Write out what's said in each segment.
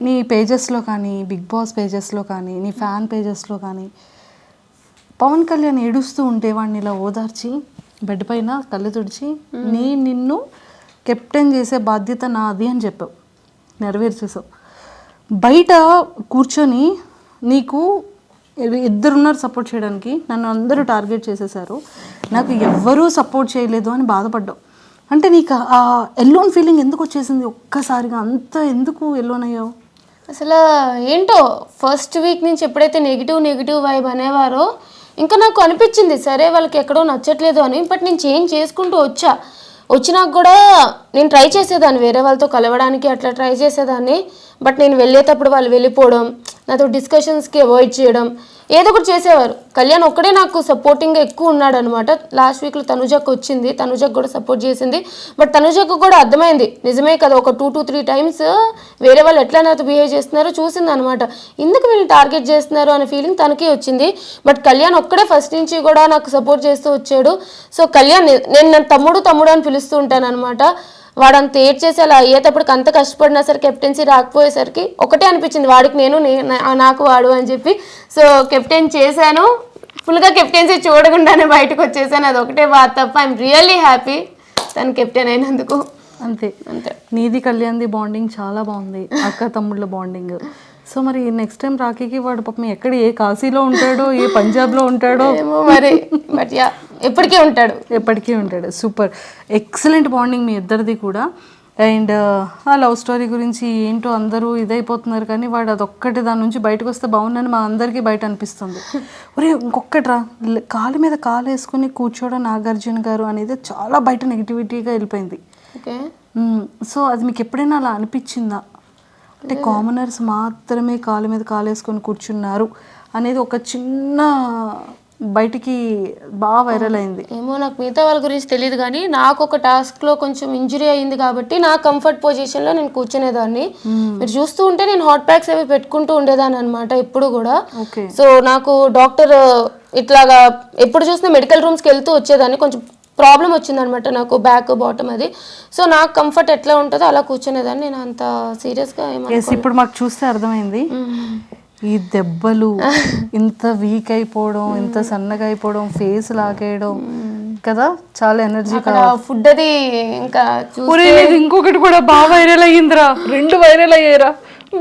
నీ పేజెస్లో కానీ, big boss పేజెస్లో కానీ, నీ ఫ్యాన్ పేజెస్లో కానీ పవన్ కళ్యాణ్ ఏడుస్తూ ఉంటే వాడిని ఇలా ఓదార్చి బెడ్ పైన కళ్ళు తుడిచి నిన్ను కెప్టెన్ చేసే బాధ్యత నాది అని చెప్పావు, నెరవేర్చేసావు. బయట కూర్చొని నీకు ఇద్దరున్నారు సపోర్ట్ చేయడానికి, నన్ను అందరూ టార్గెట్ చేసేసారు, నాకు ఎవ్వరూ సపోర్ట్ చేయలేదు అని బాధపడ్డావు. అంటే నీకు ఆ ఎల్లోన్ ఫీలింగ్ ఎందుకు వచ్చేసింది ఒక్కసారిగా? అంత ఎందుకు ఎల్లోన్ అయ్యావు? అసలు ఏంటో ఫస్ట్ వీక్ నుంచి ఎప్పుడైతే నెగిటివ్ వైబ్ అనేవారో ఇంకా నాకు అనిపించింది సరే వాళ్ళకి ఎక్కడో నచ్చట్లేదు అని. బట్ నేను చేంజ్ చేసుకుంటూ వచ్చినాక కూడా నేను ట్రై చేసేదాన్ని వేరే వాళ్ళతో కలవడానికి, అట్లా ట్రై చేసేదాన్ని. బట్ నేను వెళ్ళేటప్పుడు వాళ్ళు వెళ్ళిపోవడం, నాతో డిస్కషన్స్కి అవాయిడ్ చేయడం, ఏదో ఒకటి చేసేవారు. కళ్యాణ్ ఒక్కడే నాకు సపోర్టింగ్గా ఎక్కువ ఉన్నాడు అనమాట. లాస్ట్ వీక్లో తనుజకు వచ్చింది, తనుజకు కూడా సపోర్ట్ చేసింది. బట్ తనుజకు కూడా అర్థమైంది నిజమే కదా, ఒక 2 to 3 times వేరే వాళ్ళు ఎట్లా నాతో బిహేవ్ చేస్తున్నారో చూసింది అనమాట. ఎందుకు వీళ్ళు టార్గెట్ చేస్తున్నారు అనే ఫీలింగ్ తనకి వచ్చింది. బట్ కళ్యాణ్ ఒక్కడే ఫస్ట్ నుంచి కూడా నాకు సపోర్ట్ చేస్తూ వచ్చాడు. సో కళ్యాణ్ నేను నన్ను తమ్ముడు అని పిలుస్తూ ఉంటాను అనమాట. వాడంత ఏడ్ చేసి అలా అయ్యేటప్పటికి అంత కష్టపడినా సరే కెప్టెన్సీ రాకపోయేసరికి ఒకటే అనిపించింది, వాడికి నేను నాకు వాడు అని చెప్పి. సో కెప్టెన్ చేశాను, ఫుల్గా కెప్టెన్సీ చూడకుండానే బయటకు వచ్చేసాను. అది ఒకటే బాధ తప్ప ఐఎమ్ రియల్లీ హ్యాపీ తను కెప్టెన్ అయినందుకు. అంతే. నీది కళ్యాణ్ది బాండింగ్ చాలా బాగుంది, అక్క తమ్ముళ్ళ బాండింగ్. సో మరి నెక్స్ట్ టైం రాఖీకి వాడు పాపం ఎక్కడ, ఏ కాశీలో ఉంటాడో, ఏ పంజాబ్లో ఉంటాడో ఏమో మరి. బట్ యా ఎప్పటికీ ఉంటాడు. సూపర్, ఎక్సలెంట్ బాండింగ్ మీ ఇద్దరిది కూడా. అండ్ ఆ లవ్ స్టోరీ గురించి ఏంటో అందరూ ఇదైపోతున్నారు, కానీ వాడు అదొక్కటి దాని నుంచి బయటకు వస్తే బాగుందని మా అందరికీ బయట అనిపిస్తుంది. ఒరే ఇంకొకటి రా, కాలు మీద కాలు వేసుకుని కూర్చోవడం నాగార్జున గారు అనేది చాలా బయట నెగిటివిటీగా వెళ్ళిపోయింది. ఓకే. సో అది మీకు ఎప్పుడైనా అలా అనిపించిందా? అంటే కామనర్స్ మాత్రమే కాలు మీద కాలు వేసుకొని కూర్చున్నారు అనేది ఒక చిన్న బయటికి బాగా వైరల్ అయింది. ఏమో నాకు మిగతా వాళ్ళ గురించి తెలియదు, కానీ నాకు ఒక టాస్క్లో కొంచెం ఇంజురీ అయ్యింది కాబట్టి నా కంఫర్ట్ పొజిషన్లో నేను కూర్చునేదాన్ని. మీరు చూస్తూ ఉంటే నేను హాట్ ప్యాక్స్ అవి పెట్టుకుంటూ ఉండేదాన్ని అనమాట ఎప్పుడు కూడా. సో నాకు డాక్టర్ ఇట్లాగా ఎప్పుడు చూసినా మెడికల్ రూమ్స్కి వెళ్తూ వచ్చేదాన్ని. కొంచెం ప్రాబ్లం వచ్చిందనమాట నాకు, బ్యాక్ బాటమ్ అది. సో నాకు కంఫర్ట్ ఎట్లా ఉంటుందో అలా కూర్చునేదాన్ని. నేను అంత సీరియస్గా ఇప్పుడు మాకు చూస్తే అర్థమైంది, ఈ దెబ్బలు, ఇంత వీక్ అయిపోవడం, ఇంత సన్నగా అయిపోవడం, ఫేస్ లాగేయడం కదా, చాలా ఎనర్జీ ఫుడ్ అది. ఇంకా ఇంకొకటి కూడా బాగా వైరల్ అయ్యిందిరా, 2 వైరల్ అయ్యారా.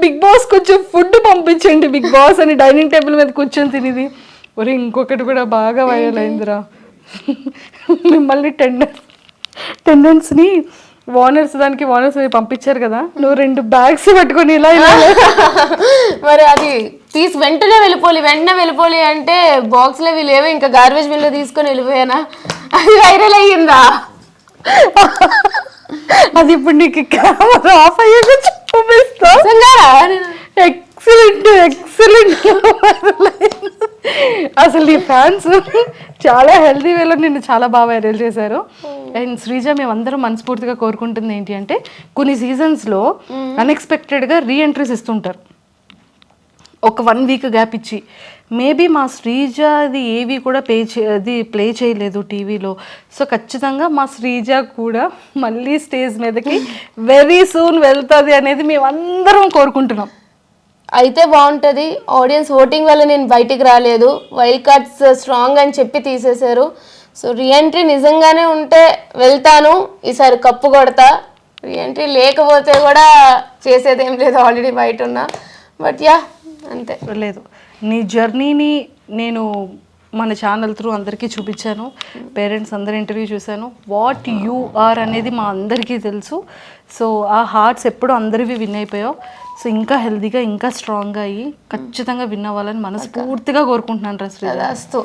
బిగ్ బాస్ కొంచెం ఫుడ్ పంపించండి బిగ్ బాస్ అని డైనింగ్ టేబుల్ మీద కూర్చొని తినేది. ఒరే ఇంకొకటి కూడా బాగా వైరల్ అయిందిరా, మిమ్మల్ని టెండెన్స్ని వార్నర్స్ పంపించారు కదా, నువ్వు 2 bags పట్టుకొని ఇలా మరి అది తీసి వెంటనే వెళ్ళిపోలి అంటే బాక్స్లో లేవో ఇంకా గార్బేజ్ బిన్లో తీసుకొని వెళ్ళిపోయానా, అది వైరల్ అయ్యిందా? అది ఇప్పుడు నీకు కెమెరా ఆఫ్ అయ్యాక చూపిస్తా. ఎక్సలెంట్ అసలు నీ ఫ్యాన్స్ చాలా హెల్తీ వేలో నిన్ను చాలా బాగా వైరల్ చేశారు. అండ్ శ్రీజ, మేమందరం మనస్ఫూర్తిగా కోరుకుంటుంది ఏంటి అంటే, కొన్ని సీజన్స్లో అన్ఎక్స్పెక్టెడ్గా రీఎంట్రీస్ ఇస్తుంటారు, ఒక 1 week గ్యాప్ ఇచ్చి. మేబీ మా శ్రీజ అది ఏవి కూడా ప్లే చేయలేదు టీవీలో. సో ఖచ్చితంగా మా శ్రీజ కూడా మళ్ళీ స్టేజ్ మీదకి వెరీ సూన్ వెళ్తుంది అనేది మేమందరం కోరుకుంటున్నాం. అయితే బాగుంటుంది. ఆడియన్స్ ఓటింగ్ వల్ల నేను బయటికి రాలేదు, వైల్డ్ కార్డ్స్ స్ట్రాంగ్ అని చెప్పి తీసేశారు. సో రీఎంట్రీ నిజంగానే ఉంటే వెళ్తాను, ఈసారి కప్పు కొడతా. రీఎంట్రీ లేకపోతే కూడా చేసేదేం లేదు, ఆల్రెడీ బయట ఉన్నా. బట్ యా అంతే. లేదు, నీ జర్నీని నేను మన ఛానల్ త్రూ అందరికీ చూపించాను, పేరెంట్స్ అందరి ఇంటర్వ్యూ చూశాను. వాట్ యూ ఆర్ అనేది మా అందరికీ తెలుసు. సో ఆ హార్ట్స్ ఎప్పుడు అందరివి విన్ అయిపోయావు. సో ఇంకా హెల్తీగా, ఇంకా స్ట్రాంగ్గా అయ్యి ఖచ్చితంగా విన్ అవ్వాలని మనస్ఫూర్తిగా కోరుకుంటున్నాను. తదాస్తు.